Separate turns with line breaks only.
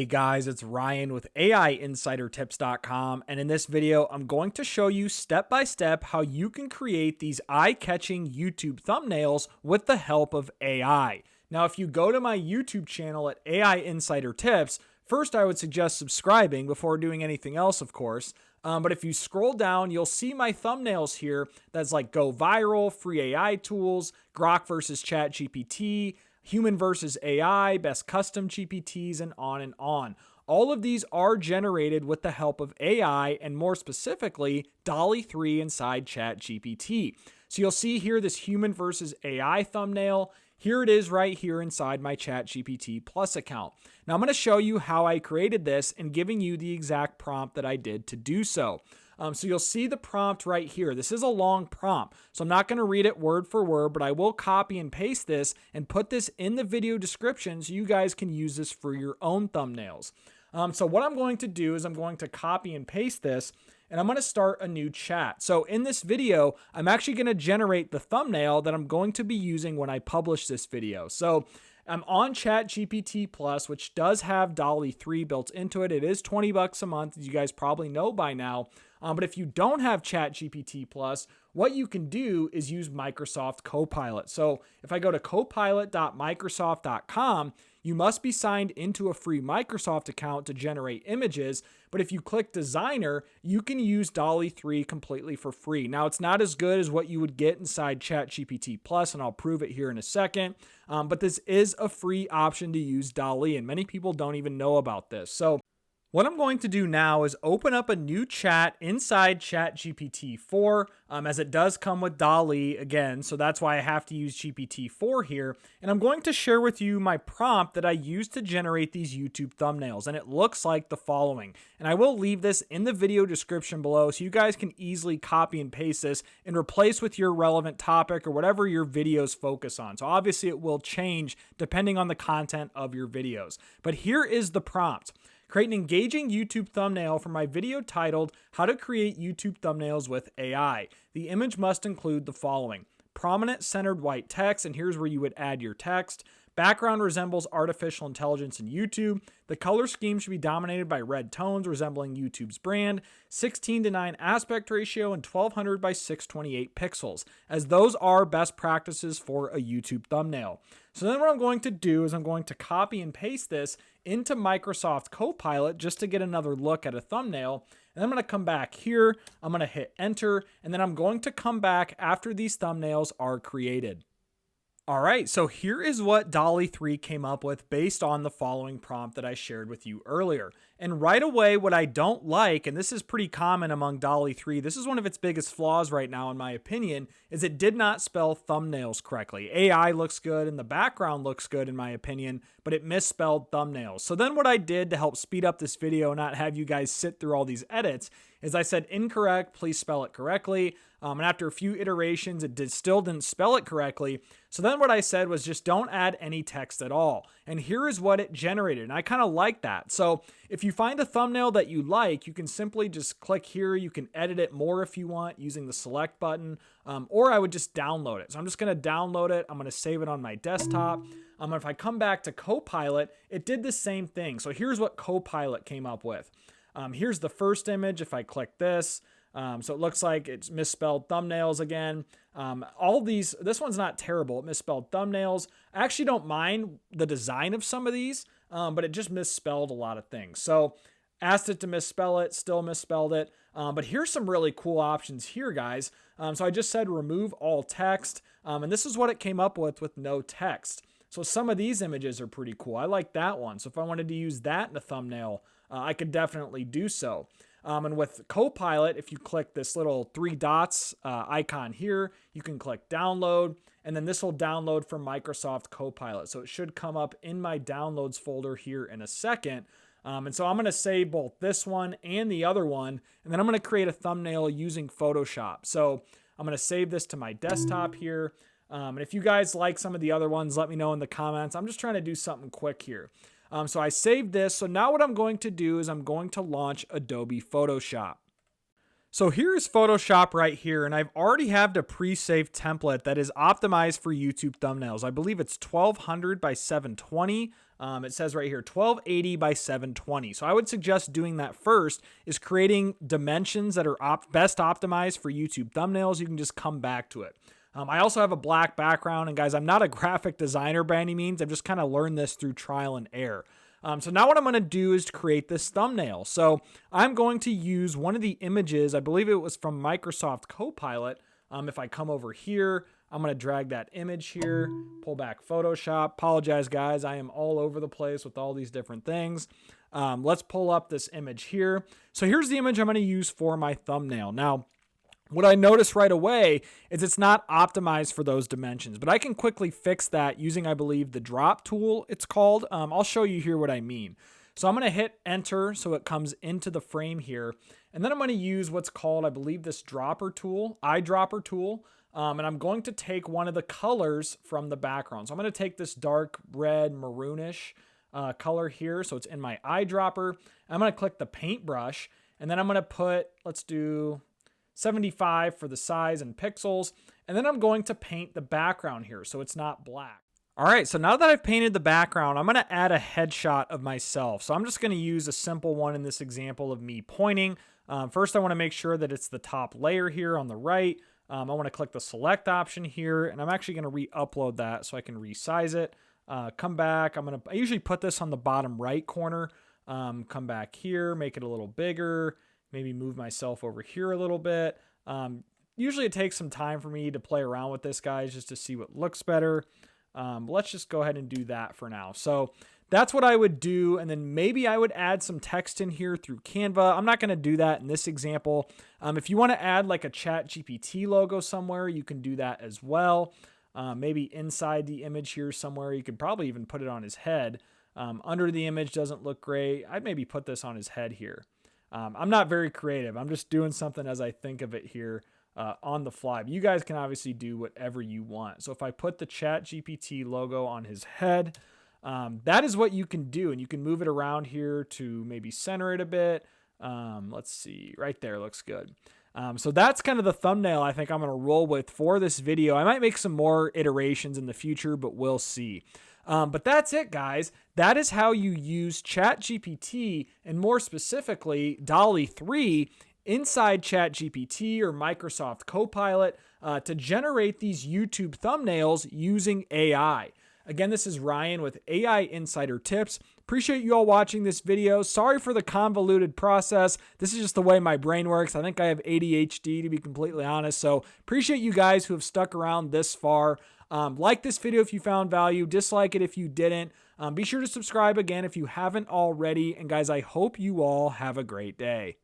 guys, it's Ryan with AIinsidertips.com, and in this video, I'm going to show you step by step how you can create these eye-catching YouTube thumbnails with the help of AI. Now, if you go to my YouTube channel at AI Insider Tips, first I would suggest subscribing before doing anything else, of course. But if you scroll down, you'll see my thumbnails here that's like go viral, free AI tools, Grok versus ChatGPT, human versus AI, best custom GPTs, and on and on. All of these are generated with the help of AI and more specifically, DALL-E 3 inside ChatGPT. So you'll see here this human versus AI thumbnail. Here it is right here inside my ChatGPT Plus account. Now I'm going to show you how I created this and giving you the exact prompt that I did to do so. So you'll see the prompt right here. This is a long prompt, so I'm not going to read it word for word, but I will copy and paste this and put this in the video description so you guys can use this for your own thumbnails. So what I'm going to do is I'm going to copy and paste this, and I'm going to start a new chat. So in this video, I'm actually going to generate the thumbnail that I'm going to be using when I publish this video. So I'm on ChatGPT Plus, which does have DALL-E 3 built into it. It is $20 a month, as you guys probably know by now. But if you don't have ChatGPT Plus, what you can do is use Microsoft Copilot. So if I go to copilot.microsoft.com, you must be signed into a free Microsoft account to generate images. But if you click Designer, you can use DALL-E 3 completely for free. Now, it's not as good as what you would get inside ChatGPT Plus, and I'll prove it here in a second. But this is a free option to use DALL-E, and many people don't even know about this. So what I'm going to do now is open up a new chat inside ChatGPT 4, as it does come with DALL-E again, so that's why I have to use GPT-4 here. And I'm going to share with you my prompt that I used to generate these YouTube thumbnails, and it looks like the following. And I will leave this in the video description below so you guys can easily copy and paste this and replace with your relevant topic or whatever your videos focus on. So obviously it will change depending on the content of your videos. But here is the prompt. Create an engaging YouTube thumbnail for my video titled How to Create YouTube Thumbnails with AI. The image must include the following: prominent centered white text, and here's where you would add your text. Background resembles artificial intelligence in YouTube. The color scheme should be dominated by red tones resembling YouTube's brand. 16:9 aspect ratio and 1200 by 628 pixels, as those are best practices for a YouTube thumbnail. So then what I'm going to do is I'm going to copy and paste this into Microsoft Copilot just to get another look at a thumbnail. And I'm going to come back here. I'm going to hit enter, and then I'm going to come back after these thumbnails are created. All right, so here is what DALL-E 3 came up with based on the following prompt that I shared with you earlier. And right away, what I don't like, and this is pretty common among DALL-E 3, this is one of its biggest flaws right now in my opinion, is it did not spell thumbnails correctly. AI looks good and the background looks good in my opinion, but it misspelled thumbnails. So then what I did to help speed up this video and not have you guys sit through all these edits is I said incorrect, please spell it correctly. And after a few iterations, it still didn't spell it correctly. So then what I said was just don't add any text at all. And here is what it generated. And I kind of like that. So if you find a thumbnail that you like, you can simply just click here. You can edit it more if you want using the select button, or I would just download it. So I'm just going to download it. I'm going to save it on my desktop. If I come back to Copilot, it did the same thing. So here's what Copilot came up with. Here's the first image. If I click this, so it looks like it's misspelled thumbnails again. This one's not terrible. It misspelled thumbnails. I actually don't mind the design of some of these, but it just misspelled a lot of things. So asked it to misspell it, still misspelled it. But here's some really cool options here, guys. So I just said remove all text. And this is what it came up with no text. So some of these images are pretty cool. I like that one. So if I wanted to use that in a thumbnail, I could definitely do so. And with Copilot, if you click this little three dots icon here, you can click download, and then this will download from Microsoft Copilot. So it should come up in my downloads folder here in a second. And so I'm going to save both this one and the other one, and then I'm going to create a thumbnail using Photoshop. So I'm going to save this to my desktop here. And if you guys like some of the other ones, let me know in the comments. I'm just trying to do something quick here. So I saved this. So now what I'm going to do is I'm going to launch Adobe Photoshop. So here's Photoshop right here, and I've already have a pre-saved template that is optimized for YouTube thumbnails. I believe it's 1200 by 720. It says right here 1280 by 720. So I would suggest doing that first, is creating dimensions that are best optimized for YouTube thumbnails. You can just come back to it. I also have a black background, and guys, I'm not a graphic designer by any means. I've just kind of learned this through trial and error. So now what I'm going to do is to create this thumbnail. So I'm going to use one of the images, I believe it was from Microsoft Copilot. If I come over here, I'm going to drag that image here, pull back Photoshop. Apologize, guys. I am all over the place with all these different things. Let's pull up this image here. So here's the image I'm going to use for my thumbnail. Now, what I noticed right away is it's not optimized for those dimensions, but I can quickly fix that using, I believe, the drop tool it's called. I'll show you here what I mean. So I'm going to hit enter so it comes into the frame here. And then I'm going to use what's called, I believe, this dropper tool, eyedropper tool. And I'm going to take one of the colors from the background. So I'm going to take this dark red maroonish color here. So it's in my eyedropper. I'm going to click the paintbrush, and then I'm going to put, let's do 75 for the size and pixels. And then I'm going to paint the background here so it's not black. All right, so now that I've painted the background, I'm going to add a headshot of myself. So I'm just going to use a simple one in this example of me pointing. First, I want to make sure that it's the top layer here on the right. I want to click the select option here, and I'm actually going to re-upload that so I can resize it. Come back. I usually put this on the bottom right corner. Come back here, make it a little bigger. Maybe move myself over here a little bit. Usually it takes some time for me to play around with this, guys, just to see what looks better. Let's just go ahead and do that for now. So that's what I would do. And then maybe I would add some text in here through Canva. I'm not going to do that in this example. If you want to add like a ChatGPT logo somewhere, you can do that as well. Maybe inside the image here somewhere. You could probably even put it on his head. Under the image doesn't look great. I'd maybe put this on his head here. I'm not very creative. I'm just doing something as I think of it here on the fly. But you guys can obviously do whatever you want. So if I put the ChatGPT logo on his head, that is what you can do. And you can move it around here to maybe center it a bit. Let's see, right there looks good. So that's kind of the thumbnail I think I'm going to roll with for this video. I might make some more iterations in the future, but we'll see. But that's it, guys. That is how you use ChatGPT, and more specifically, DALL-E 3 inside ChatGPT or Microsoft Copilot to generate these YouTube thumbnails using AI. Again, this is Ryan with AI Insider Tips. Appreciate you all watching this video. Sorry for the convoluted process. This is just the way my brain works. I think I have ADHD, to be completely honest. So appreciate you guys who have stuck around this far. Like this video if you found value. Dislike it if you didn't. Be sure to subscribe again if you haven't already. And guys, I hope you all have a great day.